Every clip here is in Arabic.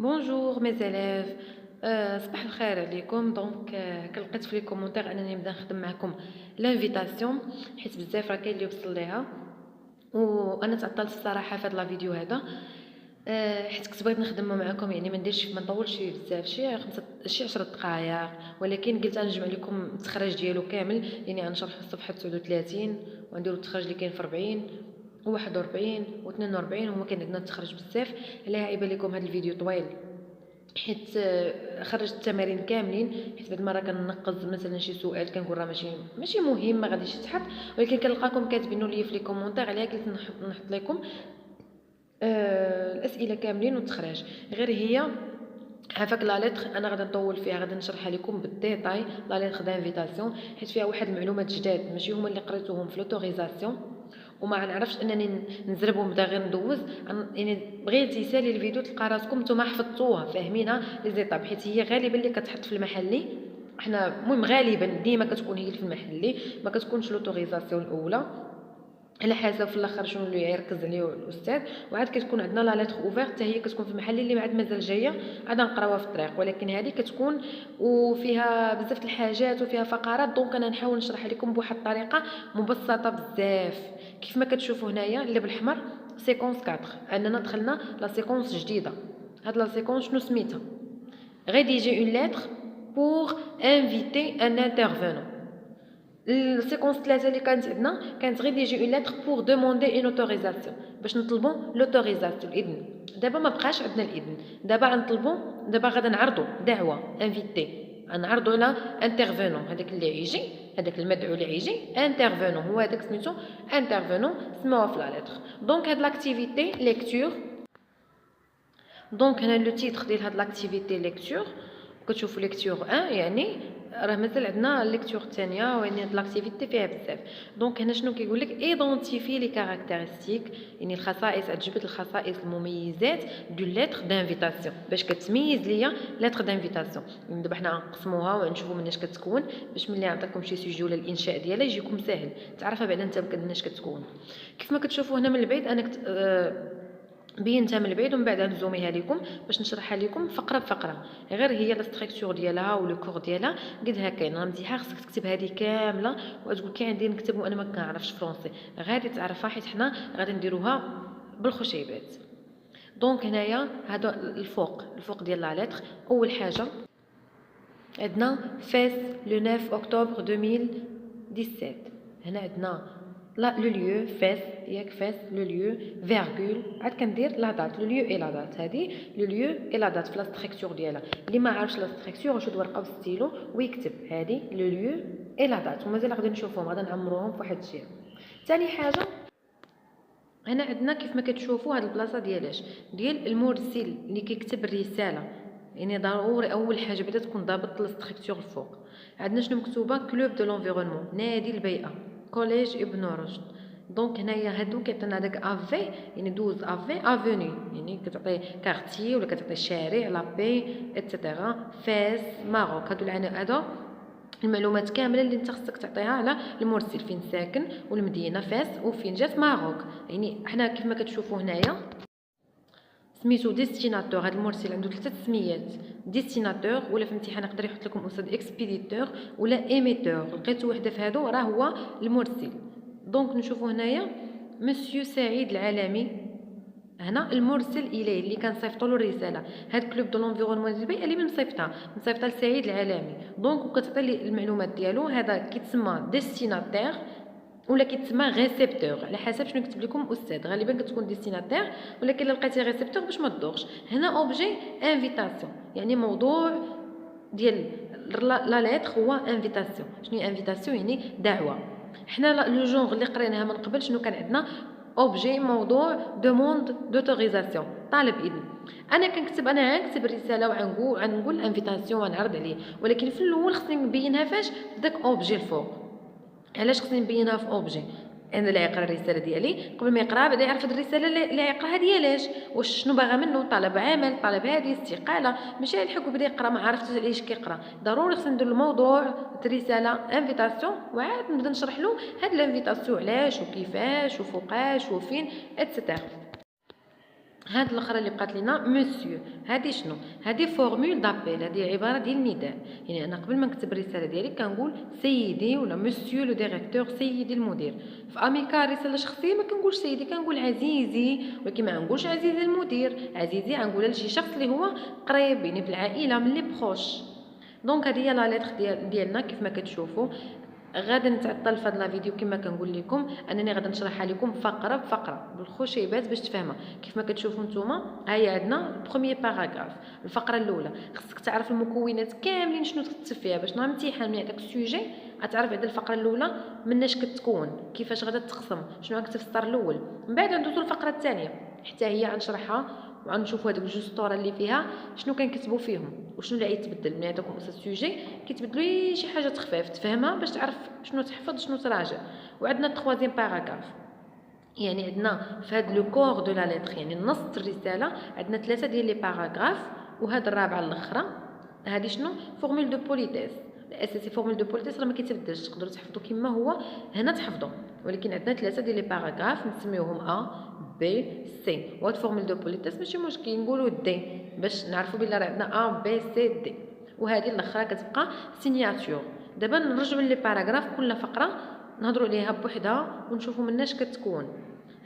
بونجور مي زيليف. صباح الخير عليكم. دونك كلقيت في لي كومونتير انني نبدا نخدم معكم لانفيتاسيون، حيت بزاف راه كاين اللي وصل ليها وانا تعطلت الصراحه في هذا لا فيديو هذا. حيت كنت بغيت نخدم معكم، يعني ما نطولش فيه بزاف، شي 10 دقائق، ولكن قلت غنجمع لكم التخرج ديالو كامل، يعني غنشرح الصفحه 39 ونديرو التخرج اللي كاين في 40 و41 و42. هما كاين عندنا التخرج بزاف. علاه يبان لكم هذا الفيديو طويل، حيت خرجت التمارين كاملين، حيت بعض المره كننقص مثلا شي سؤال كنقول راه ماشي مهم ما غاديش يتحط، ولكن كنلقاكم كاتبينو لي في لي كومونتير، عليها قلت نحط لكم الاسئله كاملين والتخراج. غير هي هافاك لا لتر انا غادي نطول فيها، غادي نشرحها لكم بالديتاي لا لتر دانفيتاسيون، حيت فيها واحد المعلومات جداد ماشي هما اللي قريتوهم في لوتوريزاسيون، وما نعرفش انني نزربهم بدا غير ندوز. يعني بغيت يسالي الفيديو تلقى راسكم نتوما حفظتوها فاهمينها لي زيتاب، حيت هي غالبا اللي كتحط في المحلي. احنا المهم غالبا ديما كتكون هي في المحلي، ما كتكونش لوتوريزاسيون الاولى، على حسب في الاخر شنو اللي يركز عليه الاستاذ. وعاد كتكون عندنا لا لتر اوفيرت حتى هي كتكون في المحل اللي بعد مازال جايه، عاد نقراوها في الطريق، ولكن هذه كتكون وفيها بزاف الحاجات وفيها فقرات. دونك انا نحاول نشرح لكم بواحد الطريقه مبسطه بزاف. كيف ما كتشوفوا هنايا اللي بالحمر سيكونس 4، اننا دخلنا لا سيكونس جديده. هاد لا سيكونس شنو سميتها؟ rédiger une lettre pour inviter un intervenant. السيكونس 3 اللي كانت عندنا كانت غير ديجي اون لتر بور دوموندي اون اوتوريزاسيون، باش نطلبوا لوتوريزاسيون الاذن. دابا ما بقاش عندنا الاذن، دابا غنطلبوا، دابا غادا نعرضوا دعوه انفيتي، غنعرضوا على انترفينون، هذاك اللي يجي، هذاك المدعو اللي يجي انترفينون، هو هذاك سميتو انترفينون، سموها في لا لتر. دونك هاد لاكتيفيتي ليكتور، دونك هنا لو تيتر ديال هاد لاكتيفيتي ليكتور، كتشوفوا ليكتور 1 يعني راه مازال عندنا الليكتور الثانيه، ويعني هاد لاكتيفيتي فيها بزاف. دونك هنا شنو كيقول لك؟ ايدونتيفي لي كاركتيرستيك، يعني الخصائص، تجبد الخصائص المميزات دو لتر دانفيتاسيون، باش كتميز ليا لتر دانفيتاسيون. يعني دابا حنا غنقسموها ونشوفوا مناش كتكون، باش ملي نعطيكم شي سوجي ولا الانشاء ديالها يجيكم ساهل تعرفها بعدا انت مناش كتكون. كيف ما كتشوفوا هنا من البعيد انا بينتها من البعيد ومن بعد نزوميها لكم باش نشرحها لكم فقره بفقره. غير هي لا ستركتور ديالها ولو كور ديالها قد هكاين، غنمديها خصك تكتب هذه كامله وتقول كي عندي نكتب وانا ما كنعرفش فرونسي، غادي تعرفها حيت حنا غادي نديروها بالخشيبات. دونك هنايا هذا الفوق ديال لا لتر. اول حاجه عندنا فاس لو 9 اكتوبر 2017، هنا عندنا لا لو ليو فاس، ياك فاس لو ليو فيرغول، عاد كندير لا دات لو ليو اي لا دات، هذه لو ليو اي لا دات في لا ستركتور ديالها. اللي ما عارفش لا ستركتور يشد ورقه وستيلو ويكتب هذه لو ليو اي لا دات، ومازال غادي نشوفهم، غادي نعمروهم في واحد الجهه. ثاني حاجه هنا عندنا كيف ما كتشوفوا هاد البلاصه ديالاش ديال المرسل اللي كيكتب الرساله، يعني ضروري اول حاجه بدا تكون ضابط الستركتور الفوق. عندنا شنو مكتوبه؟ كلوب دو لونفيرونمون، نادي البيئه، كوليج ابن رشد. دونك هنايا هادو كيعطينا داك افي، يعني دوز افي افوني، يعني كتعطي كارتي ولا كتعطي شارع لابي اتسيتيرا، فاس ماروك. هادو المعلومات كامله اللي انت خصك تعطيها على المرسل، فين ساكن والمدينه فاس وفين جات ماروك. يعني حنا كيف ما كتشوفوا هنايا سميتو ديستيناتور، هذا المرسل عنده 3 تسميات، ديستيناتور ولا في الامتحان يقدر يحط لكم استاذ اكسبيديتور ولا ايميتور، لقيتو وحده في هادو راه هو المرسل. دونك نشوفوا هنايا مسيو سعيد العالمي، هنا المرسل اليه اللي كنصيفطوا له الرساله. هاد كلوب دو لونفيرونمون ديال البيئه اللي مصيفطها لسعيد العالمي، دونك وكتعطي لي المعلومات ديالو. هذا كيتسمى ديستيناتير ولا كيتسمى ريسيبتور، على حسب شنو يكتب لكم استاذ، غالبا كتكون ديستيناتير، ولكن الا لقيتي ريسيبتور باش ما تدوخش. هنا اوبجي انفيتاسيون، يعني موضوع ديال لا ليتر هو انفيتاسيون. شنو هي انفيتاسيون؟ يعني دعوه. حنا لو جونغ اللي قريناها من قبل شنو كان عندنا؟ اوبجي موضوع، دوموند دوتوريزاسيون طالب اذن. انا كنكتب، انا غنكتب الرساله وغنقول انفيتاسيون ونعرض عليه، ولكن في الاول خصني نبينها فاش في داك اوبجي الفوق. علاش خصني نبينها في اوبجي؟ انا اللي يقرا الرساله ديالي قبل ما يقرا بدا يعرف هاد الرساله اللي يقراها ديالاش، واش شنو باغا منه، طلب عمل، طلب هذه استقاله، ماشي الحق وبدا يقرا ما عرفتش علاش كيقرا. ضروري خصني ندير الموضوع الرساله انفيتاسيون، وعاد نبدا نشرح له هاد الانفيتاسيون علاش وكيفاش وفوقاش وفين اتسيتيرا. هاد الاخرى اللي بقات لينا مسيو، هادي شنو؟ هادي فورمول دابيل، هادي عباره ديال النداء. يعني انا قبل ما نكتب الرساله ديالي كنقول سيدي ولا مسيو لو ديريكتور، سيدي المدير. في اميكا رساله شخصيه ما كنقولش سيدي، كنقول عزيزي، ولكن ما نقولش عزيزي المدير. عزيزي غنقولها لشي شخص اللي هو قريب يعني في العائله من لي بروش. دونك هذه هي لا ليتر ديالنا كيف ما كتشوفوا. غادا نتعطل في هذا لا فيديو كما كنقول لكم انني غادا نشرحها لكم فقره بفقره بالخشيبات باش تفهمها. كيف ما كتشوفوا نتوما هيا عندنا البروميير باراغراف، الفقره الاولى. خصك تعرف المكونات كاملين شنو تكتب فيها باش نهار الامتحان من يعطيك السوجي غتعرف عند الفقره الاولى مناش كتكون، كيفاش غادا تقسم، شنو غنكتب في السطر الاول. من بعد ندوزو للفقره الثانيه حتى هي غنشرحها وغنشوفوا هذوك جوج سطور اللي فيها شنو كنكتبوا فيهم وشنو اللي غيتبدل. من عندكم استاذ السوجي كيتبدلوا شي حاجه تخفيف تفهمها باش تعرف شنو تحفظ شنو تراجع. وعندنا التخوازيام باراغراف، يعني عندنا في هذا لو كور دو لا ليتر يعني نص الرساله عندنا 3 ديال لي باراغراف، وهذا الرابعه الاخرى هذه شنو؟ فورمول دو بوليتيس. الاساسي فورمول دو بوليتيس راه ما كيتبدلش، تقدروا تحفظوا كما هو هنا تحفظوا، ولكن عندنا 3 ديال لي باراغراف نسميوهم ا بي سي. وهاد فورمول دو بوليتيس ماشي مشكل نقولوا دي باش نعرفوا بلي راه عندنا ا بي سي دي. وهذه الاخرى كتبقى سينياتور. دابا نرجعوا لي باراغراف كل فقره نهضروا عليها بوحدها ونشوفوا مناش كتكون.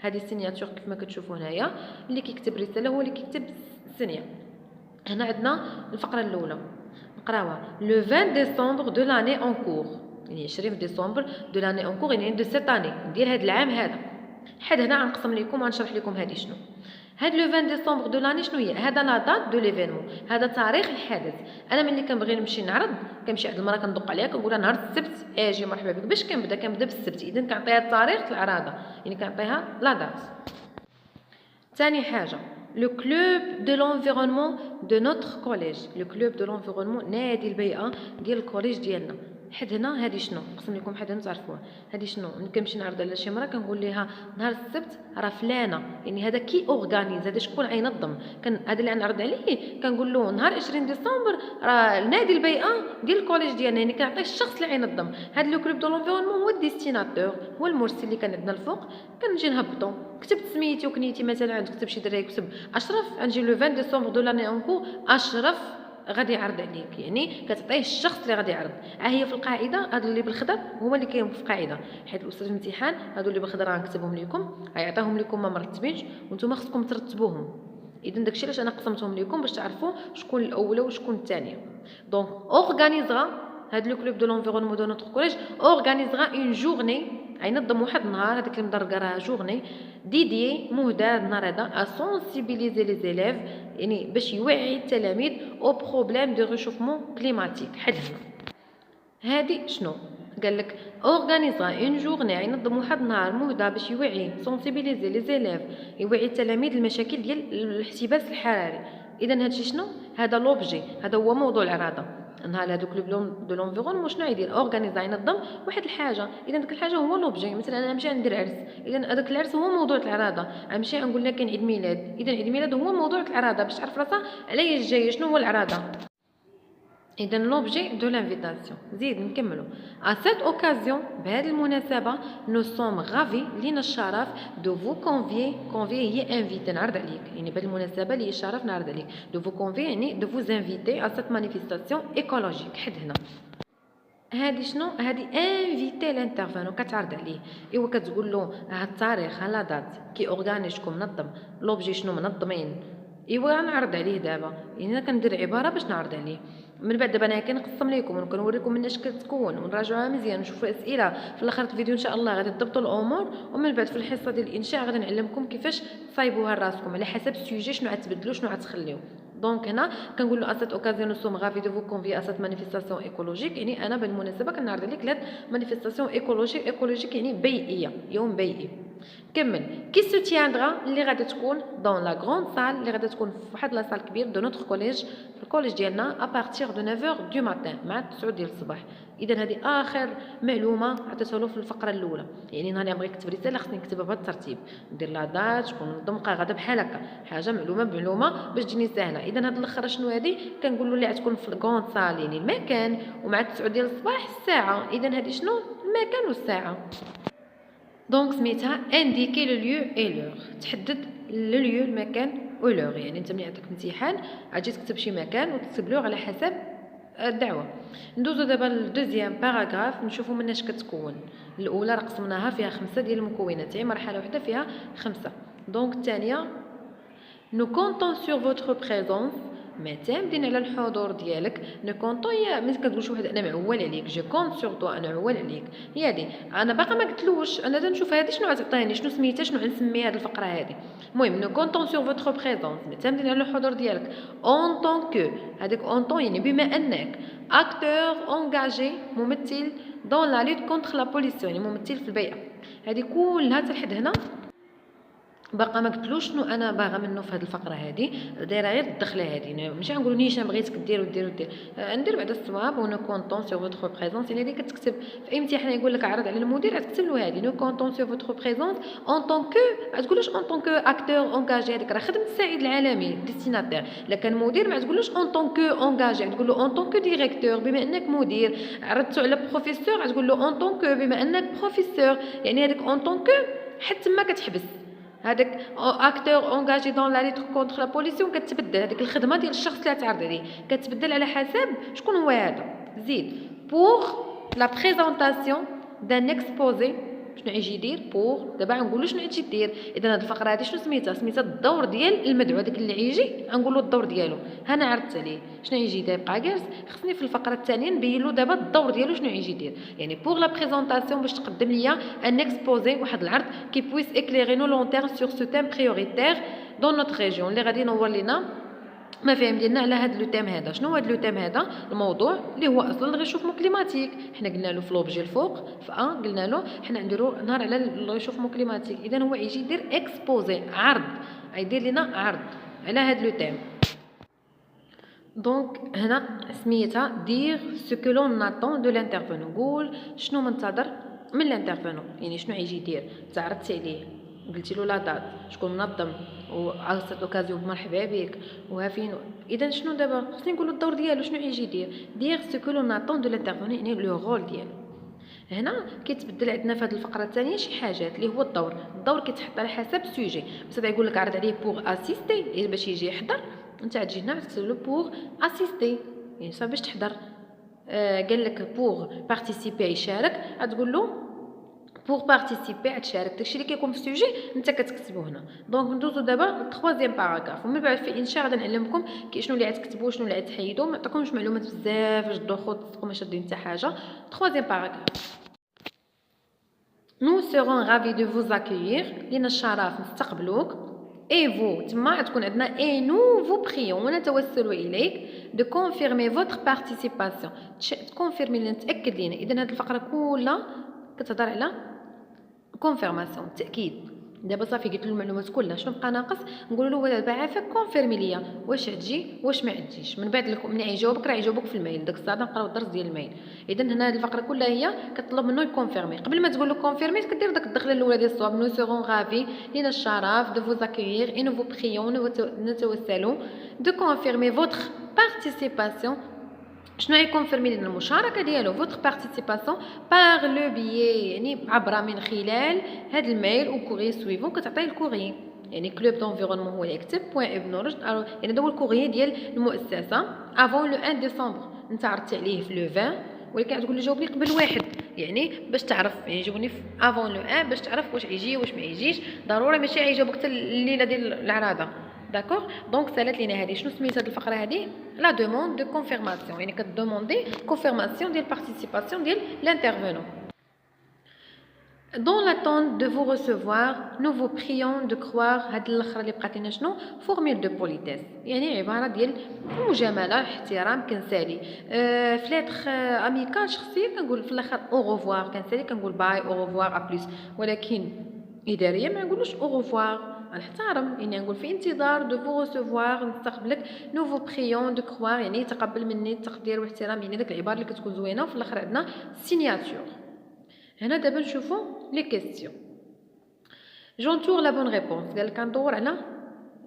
هذه السينياتور كيف ما كتشوفوا هنايا، اللي كيكتب رساله هو اللي كيكتب السينيا. هنا عندنا الفقره الاولى نقراوها لو 20 ديسمبر دو لاني اون كور، يعني 20 ديسمبر دو لاني اون كور يعني دو سيت اني ديال هذا العام هذا. حد هنا غنقسم لكم وغنشرح لكم هذه شنو. هاد لو 20 ديسمبر دو لاني شنو هي؟ هذا لا دات دو ليفينمون، هذا تاريخ الحدث. انا ملي كنبغي نمشي نعرض كنمشي عند المراه كندق عليها كنقول لها نهار السبت اجي مرحبا بك. باش كنبدا بالسبت، اذا كنعطيها التاريخ العراضه يعني كنعطيها لا دات. ثاني حاجه لو كلوب دو لونفيرونمون دو نوتر كوليج، لو كلوب دو لونفيرونمون نادي البيئه ديال الكوليج ديالنا. حد هنا هذه شنو؟ نقسم لكم حد هنا تعرفوها. هذه شنو؟ ملي كنمشي نعرض على شي مرا كنقول لها نهار السبت راه فلانه، يعني هذا كي اورغانيز، هذا شكون غينظم. هذا اللي غنعرض عليه كنقول له نهار 20 ديسمبر راه نادي البيئه ديال الكوليج ديالنا، يعني كنعطيه الشخص اللي غينظم. هذا لو كلوب دو لونفيرونمون هو الديستيناتور، هو المرسل اللي كان عندنا الفوق. كنجي نهبطو كتبت سميتي وكنيتي مثلا عند كتب شي دراري كتب اشرف، غنجي لو 20 ديسمبر دو لاني اونكو اشرف غادي يعرض عليك، يعني كتعطيه الشخص اللي غادي يعرض. هي في القاعده هادو اللي بالخضر هما اللي كاينين في القاعده، حيت الاستاذ الامتحان هادو اللي بالخضر غنكتبهم لكم غيعطيهم لكم ما مرتبينش وانتم خصكم ترتبوهم. اذا داكشي علاش انا قسمتهم لكم باش تعرفوا شكون الاولى وشكون الثانيه. دونك اورغانيزغا هاد لو كلوب دو لونفيرونمون دو نوتر كوليج اورغانيزغا اون جورني، غينظم واحد النهار هذاك اللي مدركه راه جورني ديدي مهدى النهار هذا ا سونسيبيليزي لي زيليف، يعني باش يوعي التلاميذ او بروبليم دو ريشوفمون كليماتيك. حد هادي شنو قال لك؟ اورغانيزا اون جورني، غينظم واحد النهار مهدى باش يوعي سونسيبيليزي لي زيليف، يوعي التلاميذ المشاكل ديال الاحتباس الحراري. اذا هادشي شنو؟ هذا لوبجي، هذا هو موضوع العراضه. نهار هذوك كلوب دو لونفيرونمون شنو يدير؟ اورغانيزا ينظم واحد الحاجه، اذا ديك الحاجه هو لوبجي. مثلا انا نمشي ندير عرس، اذا هذاك العرس هو موضوع العراضه. غنمشي نقول لك كاين عيد ميلاد، اذا عيد ميلاد هو موضوع العراضه باش تعرف راسها علاش جايه شنو هو العراضه. إذا لوبجي دو لانفيتاسيون. زيد نكملو. à cette occasion بهذه المناسبة nous sommes ravis لينا الشرف de vous convier هي انفيتي نعرض عليك، يعني بهذه المناسبة لي الشرف نعرض عليك de vous convier يعني de vous inviter à cette manifestation écologique. حد هنا هادي شنو؟ هادي انفيتي لانترفانو كتعرض عليه، ايوا كتقول له ها التاريخ ها لا دات كي اورغاني شكون منظم، لوبجي شنو منظمين، ايوا غنعرض عليه دابا. يعني انا كندير عباره باش نعرض عليه. من بعد دابا انا كنقسم لكم وكنوريكم مناش كتكون ونراجعوها مزيان ونشوفوا اسئله في الاخر الفيديو ان شاء الله غادي تضبطوا الامور. ومن بعد في الحصه ديال الانشاء غادي نعلمكم كيفاش تصايبوها لراسكم على حسب السوجي شنو غتبدلوا شنو غتخليو. دونك هنا كنقول له اسات اوكازيون سوم غافي دو فو كونفي اسات مانيفيستاسيون ايكولوجيك، يعني انا بالمناسبه كنعرض عليك لهاد مانيفيستاسيون ايكولوجيك يعني بيئيه، يوم بيئي. كمل كي سو تياندرا اللي غادي تكون دون لا غروند سال، اللي غادي تكون في واحد لا سال كبير دو نوتر كوليج، في الكوليج ديالنا ابارتيغ دو 9 دو ماتان مع 9 ديال الصباح. اذا هذه اخر معلومه عطيتها له في الفقره الاولى. يعني نهار اللي بغيت نكتب رساله خصني نكتبها بهذا الترتيب، ندير لا دات شكون منظم غادا بحال هكا حاجه معلومه بمعلومه باش تجيني سهله. اذا هاد الاخر شنو هذه؟ كنقول له اللي غتكون في الكروند سال يعني المكان، ومع 9 ديال الصباح الساعه. اذا هذه شنو؟ المكان والساعه. دونك سميتها انديكي لو ليو اي لور، تحدد لو ليو المكان اولور، يعني انت ملي عندك امتحان غادي تكتب شي مكان وتكتب لوغ على حسب الدعوه. ندوزو دابا للدوزيام باراغراف نشوفوا مناش كتكون. الاولى راه قسمناها فيها 5 ديال المكونات، يعني مرحله واحده فيها 5. دونك الثانيه nous comptons sur votre présence، معتمدين على الحضور ديالك. نو كونطون هي ملي كتقول شي واحد انا معول عليك، جو كونط سور تو، انا معول عليك، هي هادي. انا باقا ما قلتلوش، انا تنشوف هادي شنو غتعطيني، شنو سميتها، شنو غنسمي هاد الفقره هادي. المهم نو كونطون سور فوتر بريزونس، معتمدين على الحضور ديالك. اون طون كو، هذيك اون طون يعني بما انك اكتور اونغاجي، ممثل دون لا لوت كونتر لا بوليسيون، يعني ممثل في البيئه. هذه كلها تلحد هنا باقا ما قلتلوش شنو انا باغا منه في هذه الفقره هذه، دايره غير الدخله هذه. ماشي غنقولوا نيشان بغيتك دير ودير ودير، ندير بعدا الصواب. ونو كونطون سور فوتر بريزونس، يعني اللي كتكتب في اي امتحان يقول لك عرض على المدير غتكتب له هذه نو كونطون سور فوتر بريزونس اون طون كو، ما تقولوش اون طون كو اكتور اونغاجي، هذيك راه خدمه السعيد العالمي ديستيناتير. لكن مدير ما تقولوش اون طون كو اونغاجي، تقول له اون طون كو ديريكتور بما انك مدير. عرضتو على بروفيسور تقول له اون طون كو بما انك بروفيسور، يعني هذيك اون طون كو حتى ما كتحبس. هذاك اكتور اونغاجي دون لا ليت كونتر لا بوليسيون كتبدل، هذيك الخدمه ديال الشخص اللي تعرض عليه كتبدل على حسب شكون هو هذا. زيد بور لا بريزونطاسيون دان اكسبوزي، شنو غيجي يدير بور. دابا غنقولوا شنو غتجي دير. اذا هذه الفقره هذه شنو سميتها الدور ديال المدعو، داك اللي غيجي غنقولوا الدور ديالو. انا عرضت عليه شنو غيجي يدير، بقى جالس. خصني في الفقره الثانيه نبين له دابا الدور ديالو شنو غيجي يدير. يعني بور لا بريزونطاسيون باش تقدم ليا ان اكسبوزي، واحد العرض كي بويس اكليري نو لونتير سور سو تيم بريوريتير دون نوت ريجيون، اللي غادي ينور لينا ما فهم ديالنا على هذا لو تيم هذا. شنو هذا لو تيم هذا؟ الموضوع اللي هو اصلا الغيشوفمون كليماتيك. حنا قلنا له في لوبجي الفوق في قلنا له حنا نديرو نهار على الغيشوفمون كليماتيك. اذا هو يجي يدير اكسبوزي، عرض، يدير لنا عرض على هذا لو تيم. دونك هنا سميتها دير سو كو لون ناتون دو لانترفونون، قول شنو منتظر من الانترفونون، يعني شنو يجي يدير. تعرضتي عليه قلتي له لا دات، شكون منظم، وعرست اوكازيون مرحبا بك وها فين. اذا شنو دابا خصني نقولوا الدور ديالو شنو يجي يدير. دير سو كو لون ناتون دو لانترفونون، يعني لو رول ديالو. هنا كيتبدل عندنا في هذه الفقره الثانيه شي حاجات اللي هو الدور كيتحط على حسب سوجي. بس يقول لك عرض عليه بوغ اسيستي، باش يجي يحضر انت غتجي هنا تكتب له بوغ اسيستي، يعني صافي باش تحضر. قال لك بوغ بارتيسيبي يشارك، غتقول له بوغ بارتيسيبي تشارك. داكشي اللي كيكون في السوجي انت كتكتبو هنا. دونك ندوزو دابا للتخوازيام باراغراف، ومن بعد في انشاء غادي نعلمكم شنو اللي غتكتبوا شنو اللي غتحيدوا. ما نعطيكمش معلومات بزاف باش تدخلوا تبقاو ما شادين حتى حاجه. تخوازيام باراغراف Nous serons ravis de vous accueillir، لينا الشرف نستقبلوك. et vous تما تكون عندنا et nous vous prions ونتوسل اليك de confirmer votre participation، تكونفيرمي لنا تاكد لينا. اذا هذه الفقره كلها كتهضر على كونفيرماسيون، التاكيد. دابا صافي قلت له المعلومات كلها، شنو بقى ناقص نقول له دابا عافاك كونفيرمي ليا واش غتجي واش ما غتجيش. من بعد ملي يجاوبك راه يجاوبك في الميل، داك الساعه نقراو الدرس ديال الميل. اذا هنا هذه الفقره كلها هي كطلب منه يكونفيرمي. قبل ما تقول له كونفيرمي كدير داك الدخله الاولى ديال الصواب، نو سيغون غافي، لينا الشرف دو فوز اكويير اي نو فو بريون، نتوسلوا دو كونفيرمي فوتر بارتيسيباسيون. شنو يكونفيرمي لنا المشاركه ديالو فوتر بارتيسيباسيون باغ لو بيي، يعني عبر من خلال هذا الميل او كوري سويفون. كتعطيه الكوري، يعني كلوب دونفيرونمون هو اللي يكتب بوين ابن رشد، يعني هذا هو الكوري ديال المؤسسه. افون لو 1 ديسمبر انت عرضتي عليه في لو 20، ولكن تقول لي جاوبني قبل واحد، يعني باش تعرف، يعني جاوبني في افون لو 1 باش تعرف واش يجي واش ما يجيش. ضروري ماشي غيجاوبك حتى الليله ديال العراضه. داكوغ. دونك سالات لينا هذه شنو سميت هذه الفقره هذه لا دوموند دو كونفيرماسيون، يعني كدوموندي كونفيرماسيون ديال بارتيسيباسيون ديال لانترفونون. Dans l'attente de vous recevoir, nous vous prions de croire. هاد الاخر اللي بقات لنا شنو فورميل دو بوليتيس، يعني عباره ديال المجامله، احترام كنسالي. في لاتر اميكال شخصيه كنقول في الاخر او ريفوار، كنسالي كنقول باي او ريفوار ا بليس. ولكن اداريا ما نقولوش او ريفوار، نحترم، يعني نقول في انتظار دو فو ريسيفوار، نستقبلك. نو فو بريون دو كروار، يعني تقبل مني التقدير والاحترام، يعني داك العباره اللي كتكون زوينه. وفي الاخر عندنا سيناتور. هنا دابا نشوفوا لي كيسيون. جونتور لا بون ريبونس، قال لك كندور على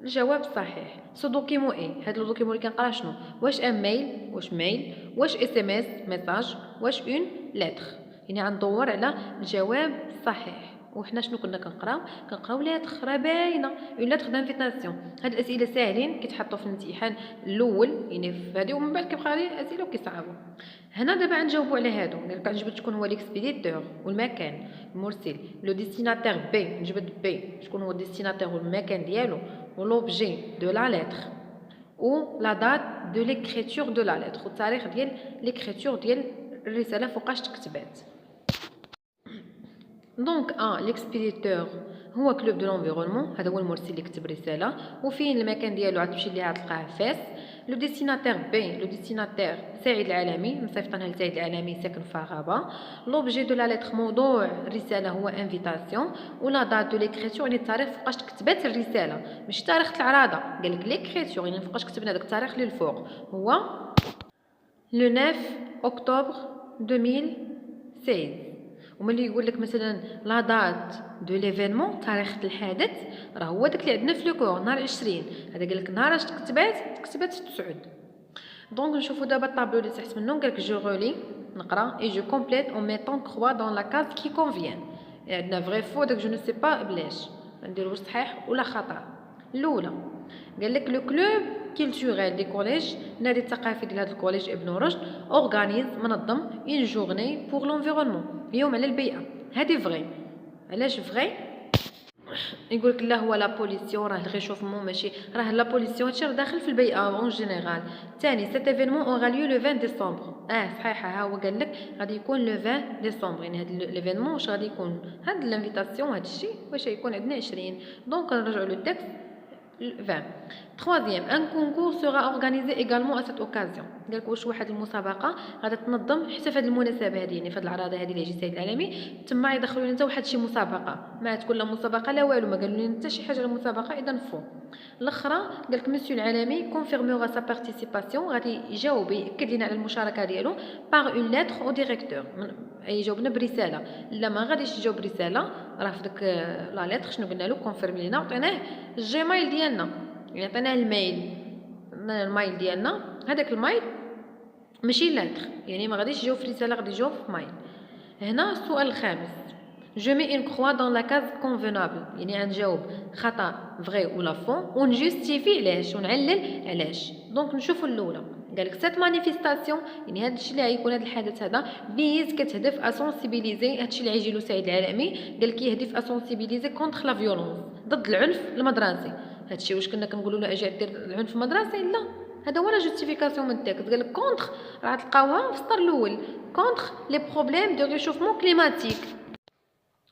الجواب الصحيح. سو دوكيمون اي، هذا الدوكيمون اللي كنقرا شنو؟ واش ان ميل، واش ميل، واش اس ام اس ميساج، واش اون لتر. يعني غندور على الجواب الصحيح. وحنا شنو كنا كنقراو لاتر راه باينه اون لاتر دانفيتاسيون. هاد الاسئله ساهلين كيتحطوا في الامتحان الاول يعني في هذه، ومن بعد كيبقى عليه اسئله وكيصعبوا. هنا دابا غنجاوبوا على هادو. قالك نجبد شكون هو ليكسبيديتور والمكان المرسل، لو ديستيناتير بي نجبد بي شكون هو الديستيناتير والمكان ديالو، ولوبجي دو لا لاتر و لا دات دو ليكريتور دو لا لاتر، والتاريخ ديال ليكريتور ديال الرساله فوقاش تكتبات. دونك ليكسبيديتور هو كلوب دو لونفيرونمون، هذا هو المرسل اللي كتب رساله، وفين المكان ديالو غتمشي ليها تلقاه فاس. لو ديستيناتير بي، لو ديستيناتير سعيد العالمي، مصيفطينها لسعيد العالمي ساكن في غابه. لوبجي دو لا ليتر موضوع الرساله هو انفيتاسيون، ولا دات دو ليكريتور يعني التاريخ فوقاش كتبات الرساله، ماشي تاريخ العراضه. قالك ليكريتور يعني فوقاش كتبنا داك التاريخ اللي الفوق هو لو 9 اكتوبر 2016. وملي يقول لك مثلا لا دات دو ليفينمون تاريخ الحدث راه هو داك اللي عندنا في لو كور نهار 20، هذا قال لك نهار اش تكتبات في 9. دونك نشوفوا دابا الطابلو اللي تحت منه. قال لك جو رولي نقرا اي جو كومبليت اون ميتون كروا دون لا كاز كي كونفيان، عندنا فري فو داك جو نو سي با بلاش نديرو صحيح ولا خطا. الاولى قال لك لو كلوب كولتوريل دي كوليج، النادي الثقافي ديال هذا الكوليج ابن رشد اورغانيز منظم اون جورني بور لونفيرونمون، يوم على البيئه. هذه فغي. علاش فغي؟ يقول لك لا هو لا بوليسيون راه الغيشوفمون ماشي راه لا بوليسيون هادشي راه داخل في البيئه اون جينيرال. ثاني سيت ايفينمون اورا ليو لو 20 ديسمبر، صحيحه ها هو قال لك غادي يكون لو 20 ديسمبر، يعني هاد ليفينمون واش غادي يكون هاد لانفيتاسيون هاد الشيء واش غيكون عندنا 20. دونك نرجعوا لو تكست 20. Troisième, un concours sera organisé également à cette occasion. قال لك واش واحد المسابقه غادي تنظم حتى في هذه المناسبه هذه، يعني في هذه العراضه هذه اللي جي السيد العالمي تما يدخلوا لنا حتى واحد شي مسابقه، ما تكون لا مسابقه لا والو، ما قالوا لنا حتى شي حاجه على المسابقه. اذا فو الاخرى قال لك مسيو العالمي كونفيرمورا سا بارتيسيباسيون، غادي يجاوب ياكد لنا على المشاركه ديالو باغ اون ليتر او ديريكتور، يجاوبنا برساله. لا ما غاديش يجاوب برساله راه في داك لا ليتر شنو قلنا له كونفيرم لينا وعطيناه الجيميل ديالنا، يعني عطيناه المايل ديالنا. هذاك المايل ماشي لاتر، يعني ما غاديش يجاوب في رساله غادي يجاوب في مايل. هنا السؤال الخامس جو مي اون كروا دون لا كاز كونفينابل، يعني غنجاوب خطا فغي ولا فون ونجوستيفي علاش ونعلل علاش. دونك نشوفوا الاولى. قال لك سيت مانيفيستاسيون يعني هذا الشيء اللي غيكون هذا الحدث هذا بيز كتهدف اسونسيبيليزي، هذا الشيء اللي غيجي له سعيد العالمي قال لك يهدف اسونسيبيليزي كونتر لا فيولونس، ضد العنف المدرسي. هذا الشيء واش كنا كنقولوا له اجي دير العنف المدرسي؟ لا، هذا هو لا جوستيفيكاسيون من التكست. قال لك كونتر راه تلقاوها في السطر الاول كونتر لي بروبليم دو ريشوفمون كليماتيك.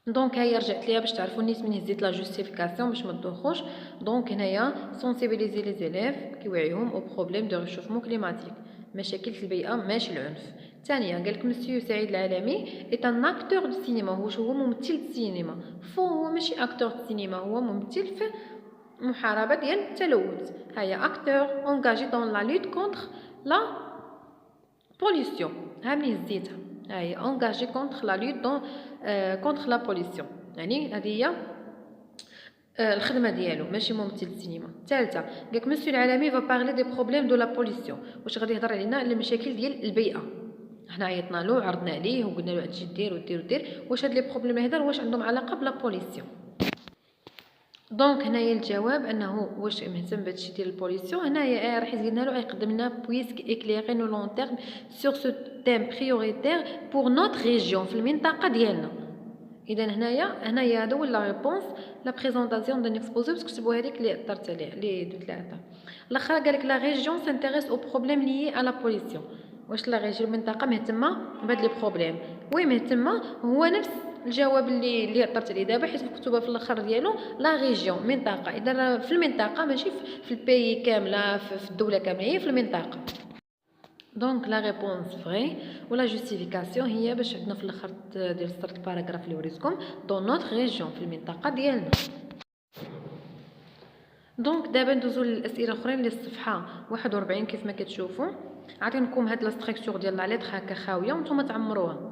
دونك هيا رجعت ليها باش تعرفوا نيت من هزيت لا جوستيفيكاسيون باش ما تدوخوش. دونك هنايا سونسيبيليزي لي زيليف كيوعيهم او بروبليم دو ريشوفمون كليماتيك، مشاكل البيئه ماشي العنف. ثانيا قال لك مسيو سعيد العالمي ايت ان اكتور دو سينما، هو ممثل السينما. فو هو ماشي اكتور دو السينما، هو ممثل في محاربه ديال التلوث. هيا اكتور انغاجي دون لا لوت كونتر لا بوليسيون، ها مني هزيتها هي انغاجي كونتر لا لوت دون كونتر لا بوليسيون، يعني هذه هي الخدمه ديالو ماشي ممثل السينما. الثالثه قالك مسيو العالمي فا بارلي دي بروبليم دو لا بوليسيون، واش غادي يهضر علينا على المشاكل ديال البيئه. حنا عيطنا له عرضنا عليه وقلنا له هادشي دير ودير ودير، واش هاد لي بروبليم هذا واش عندهم علاقه بلا بوليسيون. دونك هنايا الجواب انه واش مهتم بهادشي ديال البوليسيون. هنايا راح يقولنا له يقدم لنا بويسك اكليري نو لون تيرم سور سو تيم بريوريتير بور نوت ريجيون، في المنطقه ديالنا. اذا هنايا هذا هو لا ريبونس لا بريزونطاسيون دون اكسبوزي، باش كتبوا هذيك اللي هضرت عليها اللي درت لها. الاخر قال لك لا ريجيون سانتيريس او بروبليم ليي على بوليسيون، واش لا ريجيون المنطقه مهتمه بهاد لي بروبليم؟ وي مهتمه، هو نفس الجواب اللي هضرت عليه دابا، حيت مكتوبه في الاخر ديالو لا ريجيون منطقه. اذا في المنطقه ماشي في الباي كامله في الدوله كامله، هي في المنطقه. دونك لا ريبونس فري ولا جوستيفيكاسيون هي باش عندنا في الاخر ديال السطر الباراغراف اللي وريتكم دون نوت ريجيون في المنطقه ديالنا. دونك دابا ندوزو للاسئله الاخرين اللي الصفحه 41 كيف ما كتشوفوا. عطينكم هاد لا ستركتور ديال لا ليتر هكا خاويه وانتم تعمروها.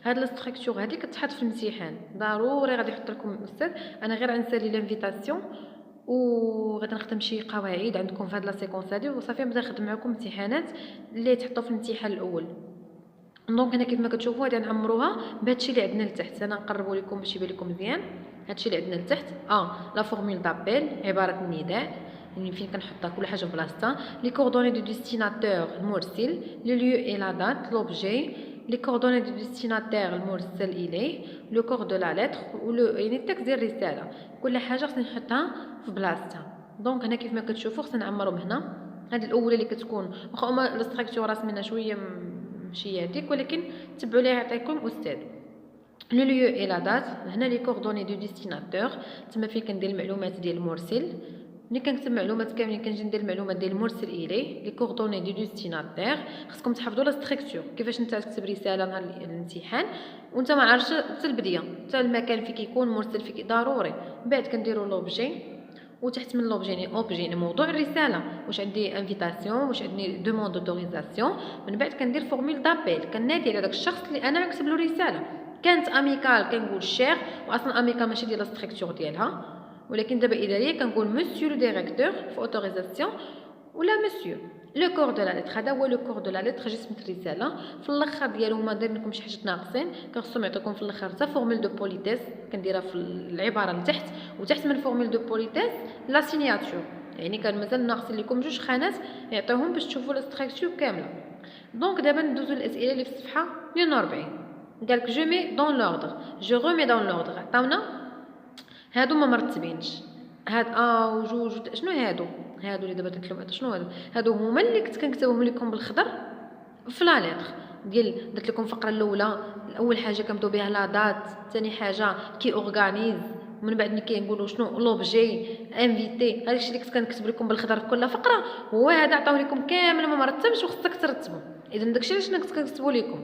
هاد لا ستركتور هادي كتحط في الامتحان ضروري، غادي يحط لكم الاستاذ. انا غير غنسالي لانفيتاسيون وغادي نخدم شي قواعد عندكم في هاد لا سيكونس هادي وصافي نبدا نخدم معكم امتحانات اللي تحطوا في الامتحان الاول. دونك هنا كيف ما كتشوفوا غادي نعمروها بهادشي اللي عندنا لتحت. انا نقربوا لكم باش يبان لكم مزيان. هادشي اللي عندنا لتحت لا فورمول دابيل، عباره النداء يعني فين كنحطها كل حاجه بلاصتها. لي كوردوني دو ديستيناتور المرسل، لو ليو اي لا دات، لوبجي، لي كوردوني دو ديستيناتور المرسل اليه، لو كور دو لا لتر يعني التكست ديال الرساله. كل حاجه خصني نحطها في بلاصتها. دونك هنا كيف ما كتشوفوا خصنا نعمرهم هنا. هذه الاولى اللي كتكون واخا هما الاستراكتور راسمينها شويه ماشي هذيك، ولكن تبعوا ليها يعطيكم استاذ. لو ليو اي لا دات، هنا لي كوردوني دو ديستيناتور، تما فين كندير المعلومات ديال المرسل. ملي كنكتب معلومات كاملين كنجي ندير المعلومات ديال المرسل اليه، لي كوردوني دو ديستيناتور. خصكم تحفظوا لا ستركتور كيفاش انت تكتب رساله نهار الامتحان وانت ما عارفش حتى البديه حتى المكان فين كيكون مرسل فيك ضروري. بعد كنديروا لوبجي، وتحت من لوبجي يعني اوبجي يعني موضوع الرساله، واش عندي انفيتاسيون، واش عندي دوموند دوتوريزاسيون. من بعد كندير فورمول دابيل، كنادي على داك الشخص اللي انا نكتب له رساله. كانت اميكال كنقول شير، واصلا اميكال ماشي ديال ستركتور ديالها، ولكن دابا اداريه كنقول مسيو لو ديريكتور في اوتوريزاسيون ولا مسيو. لو كور دو لا لتر، هذا هو لو كور دو لا لتر جسم الرساله. في الاخر ديالو هما داير لكم شي حاجه ناقصين، كنخصهم يعطيكم في الاخر حتى فورمول دو بوليتيس كنديرها في العباره لتحت، وتحت من فورمول دو بوليتيس لا سينياتور. يعني كان مازال ناقصين لكم جوج خانات يعطيوهم باش تشوفوا لا ستركتور كامله. دونك دابا ندوزو للاسئله اللي في الصفحه 42. قالك جو مي دون لوردر، جو رومي دون لوردر. عطاونا هادو ما مرتبينش، هاد وجوج شنو هادو اللي دابا درت لهم شنو هادو هما اللي كنت كنكتبهم لكم بالخضر في لا ليتر ديال. درت لكم الفقره الاولى، اول حاجه كنبداو بها لا دات، ثاني حاجه كي اورغانيز، من بعد ملي كنقولوا شنو لوبجي انفيتي. هادشي اللي كنت كنكتب لكم بالخضر في كل فقره هو هذا عطاوه لكم كامل ما مرتبش وخصك ترتبوا. اذا داكشي علاش كنت كنكتبوا لكم.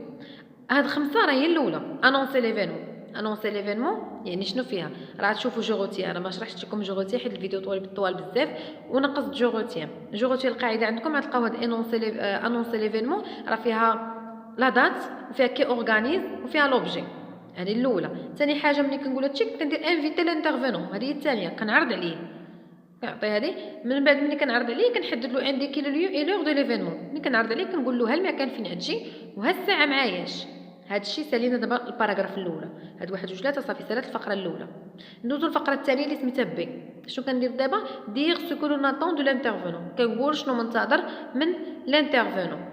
هاد خمسه راه هي الاولى انونسي ليفينمون. انونسي ليفينمون يعني شنو فيها؟ راه تشوفوا جوغوتي، انا ما شرحتش لكم جوغوتي حيت الفيديو طوال بزاف ونقصت جوغوتي القاعده عندكم غتلقاو هاد انونسي ليفينمون راه فيها لا دات وفيها كي اورغانيز وفيها لوبجي. هذه الاولى. ثاني حاجه ملي كنقول هادشي كندير انفيتي لانترفينون، هذه هي الثانيه كنعرض عليه كنعطي هذه. من بعد ملي كنعرض عليه كنحدد له انديكي لو ليو اي لور دو ليفينمون. ملي كنعرض عليه كنقول له ها المكان فين غتجي وها الساعه معاياش. هادشي سالينا دابا الباراغراف الاولى. هاد 1 2 3 صافي سالات الفقره الاولى. ندوزو للفقره الثانيه اللي سميتها بي. شنو كندير دابا؟ دير سو كو لو ناتون دو لانترفونون، كنقول شنو منتظر من لانترفونون.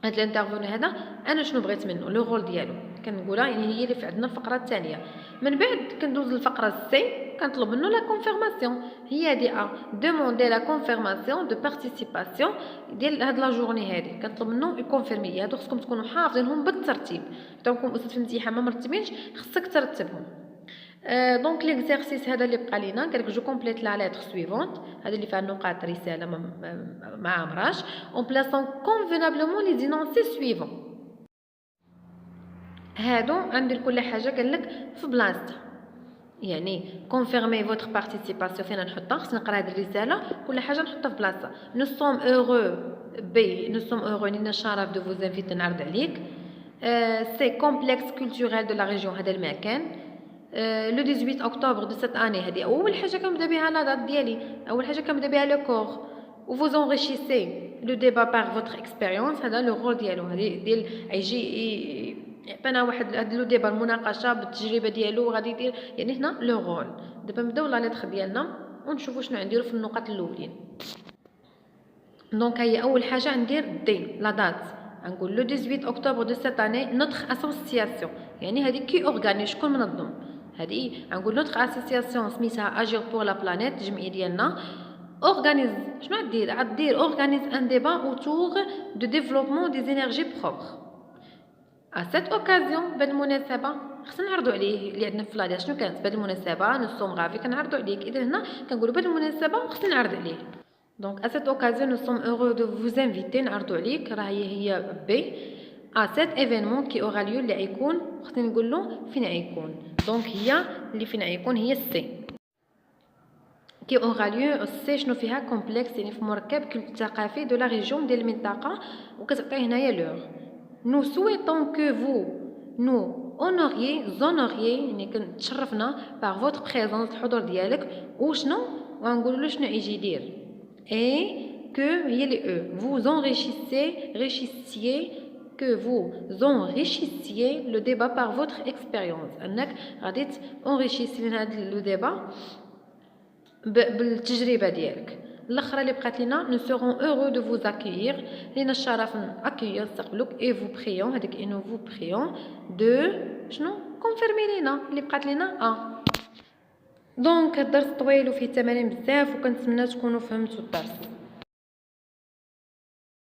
هاد الانترفونون هذا انا شنو بغيت منه لو رول ديالو كنقولها، يعني هي اللي في عندنا الفقره الثانيه. من بعد كندوز للفقره سي، كنطلب منه لا كونفيرماسيون. هي دي دوموندي لا كونفيرماسيون دو بارتيسيباسيون ديال هاد لا جورني هادي، كنطلب منه يكونفيرمي. هادو خصكم تكونوا حافظينهم بالترتيب. عطاوكم استاذ في الامتحان ما مرتبينش خصك ترتبهم. دونك ليكزارسيس هذا اللي بقى لينا قالك جو كومبليت لا ليتر سويفونت، هذا اللي فيها النقاط رساله ما عمراش اون بلاسون كونفينابلومون لي زينونسي سويفون. هادو غندير كل حاجه قالك في بلاصتها، يعني كونفيرمي فوتر بارتيسيباسيون فين نحطها، خصني نقرا هاد الرساله كل حاجه نحطها في بلاصتها. نو سوم اورو بي، نو سوم اورو لينا الشرف دو فوز انفيتي نعرض عليك. سي كومبلكس كولتوريل دو لا ريجيون، هذا المكان. لو 18 اكتوبر دو سيت اني، هذه اول حاجه كنبدا بها لا دات ديالي، اول حاجه كنبدا بها لو كور. و فوز انريشيسي لو ديبا بار فوتر اكسبيريونس، هذا لو رول ديالو، هذه ديال يجي يعطينا واحد هاد لو ديبا المناقشه بالتجربه ديالو غادي يدير، يعني هنا لو رول. دابا نبداو لا ليتر ديالنا ونشوفوا شنو غنديروا في النقط الاولين. دونك هي اول حاجه ندير دي لا دات، غنقول لو 18 اكتوبر دو سيت اني نوتر اسوسياسيون، يعني هذه كي اورغاني شكون منظم. هذه غنقول نوتر اسوسياسيون سميتها اجير بور لا بلانيت، الجمعيه ديالنا. اورغانيز شنو غدير؟ غدير اورغانيز ان ديبا اوتور دو ديفلوبمون دي زينيرجي بروبر. ا سيت اوكازيون بهاد المناسبه خصنا نعرضوا عليه اللي عندنا في لادير شنو كانت بهاد المناسبه نو سوم غافي كنعرضوا عليك. اذا هنا كنقولوا بهاد المناسبه خصنا نعرض عليه. دونك ا سيت اوكازيون نو سوم هورو دو فوز انفيتي نعرضوا عليك، راه هي بي. ا سيت ايفينمون كي اورا ليو اللي غيكون خصني نقول له فين غيكون. دونك هي اللي فين غيكون هي سي كي اورا ليو. سي شنو فيها؟ كومبلكس يعني في مركب ثقافي دو لا ريجيون ديال المنطقه، وكتعطي هنايا لور. nous souhaitons que vous nous honoriez يعني كنتشرفنا par votre présence الحضور ديالك. وشنو وغنقولوا له شنو يجي يدير et que هي لي او vous enrichissiez que vous enrichissiez le débat par votre expérience. انك غادي enrichir هذا le débat بالتجربه ديالك. الاخرى اللي بقات لينا nous serons heureux de vous accueillir لينا الشرف accueillir نستقبلوك et vous prions هذيك et nous vous prions de شنو confirmer لينا اللي بقات لينا دونك الدرس طويل وفيه تمارين بزاف وكنتمنى تكونوا فهمتوا الدرس.